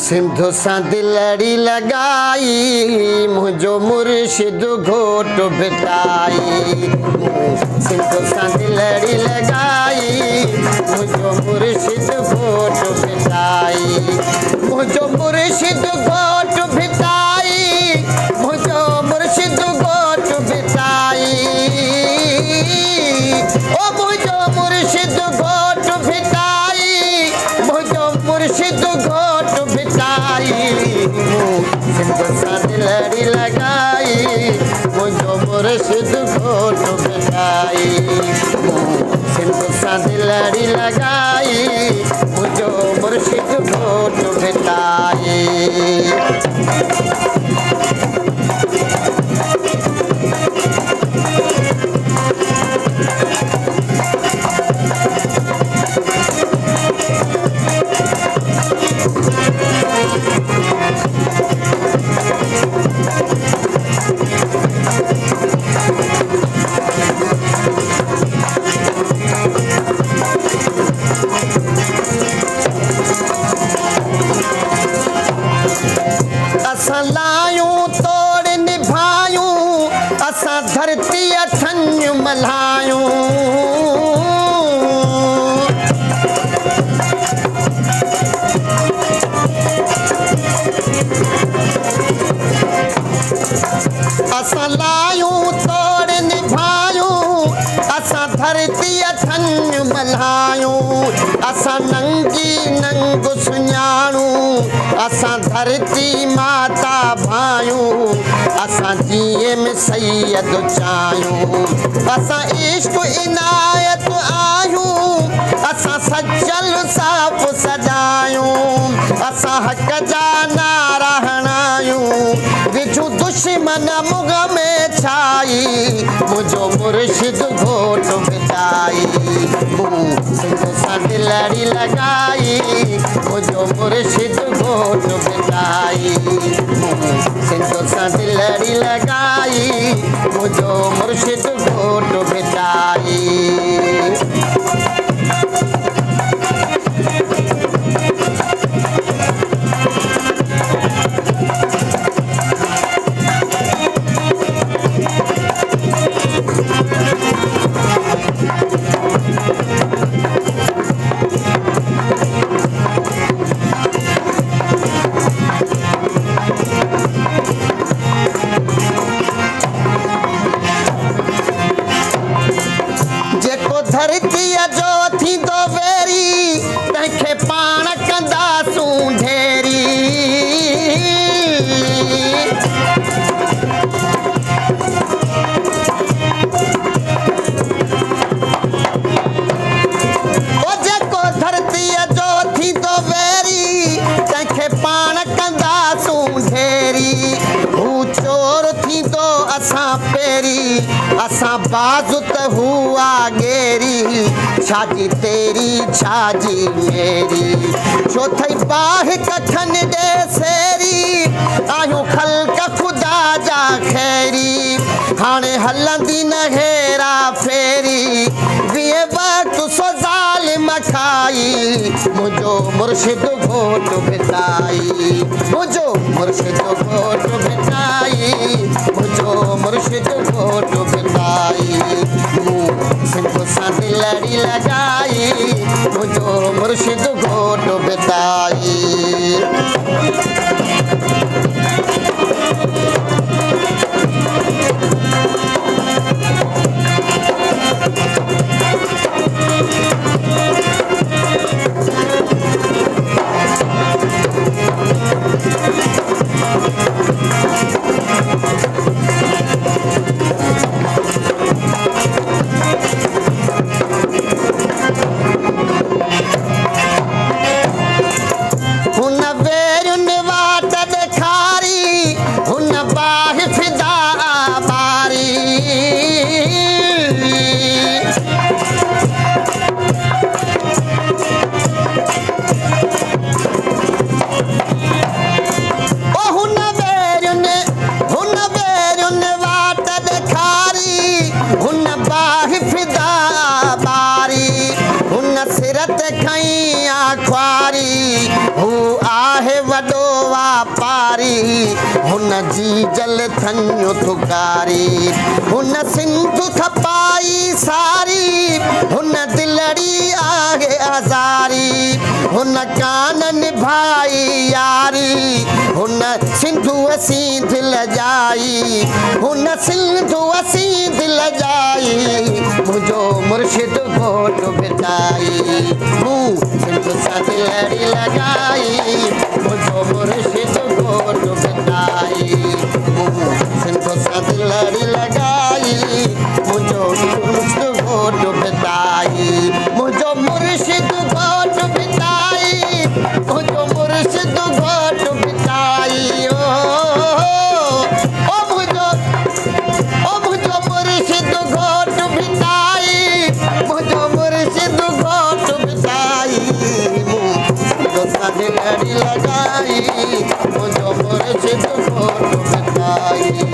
सिंधु सां दिलड़ी लगाई मुझो मुर्शिद घोट भिटाई। सिंधु सां दिलड़ी लगाई मुझो मुर्शिद घोट भिटाई। मुझो मुर्शिद घोट भिटाई मुझो मुर्शिद घोट भिटाई। ओ मुझो मुर्शिद घोट भिटाई मुझो मुर्शिद घोट भिटाई। सिंधु सां दिलड़ी लगाई मुझो मुर्शिद घोट भिटाई। सिंधु सां दिलड़ी लगाई मुझो मुर्शिद घोट भिटाई। असां लायूं तोड़ निभायूं असां धरती अठन मल्हायूं। असां लायूं तोड़ निभायूं असां धरती अठन मल्हायूं। असां नंगी नंग सुञाणूं असां धरती माता भायूं। असां जीअं में सैयद चाहियूं असां इश्क इनायत आहियूं। असां सचल साफ़ सजायूं असां हक़ जा नारा हणायूं। विझूं दुश्मन मुग में छाई मुझो मुर्शिद घोट भिटाई। सिंधु सां दिलड़ी लगाई मुझो मुर्शिद घोट भिटाई। सिंधु सां दिलड़ी लगाई मुझो मुर्शिद घोट भिटाई। धरती जो थींदो वेरी तंहिंखे पाण कंदासूं ढेरी। ओ जेको धरतीअ जो थींदो वेरी तंहिंखे पाण कंदासूं ढेरी। हू चोर थींदो असां पहिरीं असां बाज़ु त हुआ गेरी। छाजी तेरी छाजी मेरी छो थई बाहि कठन दे सेरी। आहियूं ख़ल्क़ ख़ुदा जा खैरी हाणे हलंदी न हेरा फेरी। वीह वक़्तु सो ज़ालिम खाई मुझो मुर्शिद घोट भिटाई। मुझो मुर्शिद घोट भिटाई मुझो मुर्शिद घोट भिटाई। सिंधु सां दिलड़ी लगाई मुझो मुर्शिद घोट भिटाई। वापारी हुन जी जल थनियो थुकारी हुन सिंधु खपाई सारी हुन दिलड़ी आहे आज़ारी हुन कान निभाई यारी हुन सिंधु असी दिल जाई हुन सिंधु असी दिल जाई मुझो मुर्शिद घोट बिताई मूं सिंधु सां दिलड़ी लगाई मुझो मुर्शिद घोट बिताई मूं सिंधु सां दिलड़ी लगाई मुझो मुर्शिद घोट बिताई मुझो मुर्शिद घोट बिताई मुझो मुर्शिद घोट बिताई ओ मुझो मुर्शिद घोट बिताई मुझो मुर्शिद घोट बिताई मुझो दिलड़ी लगाई मुझो मुर्शिद घोट बिताई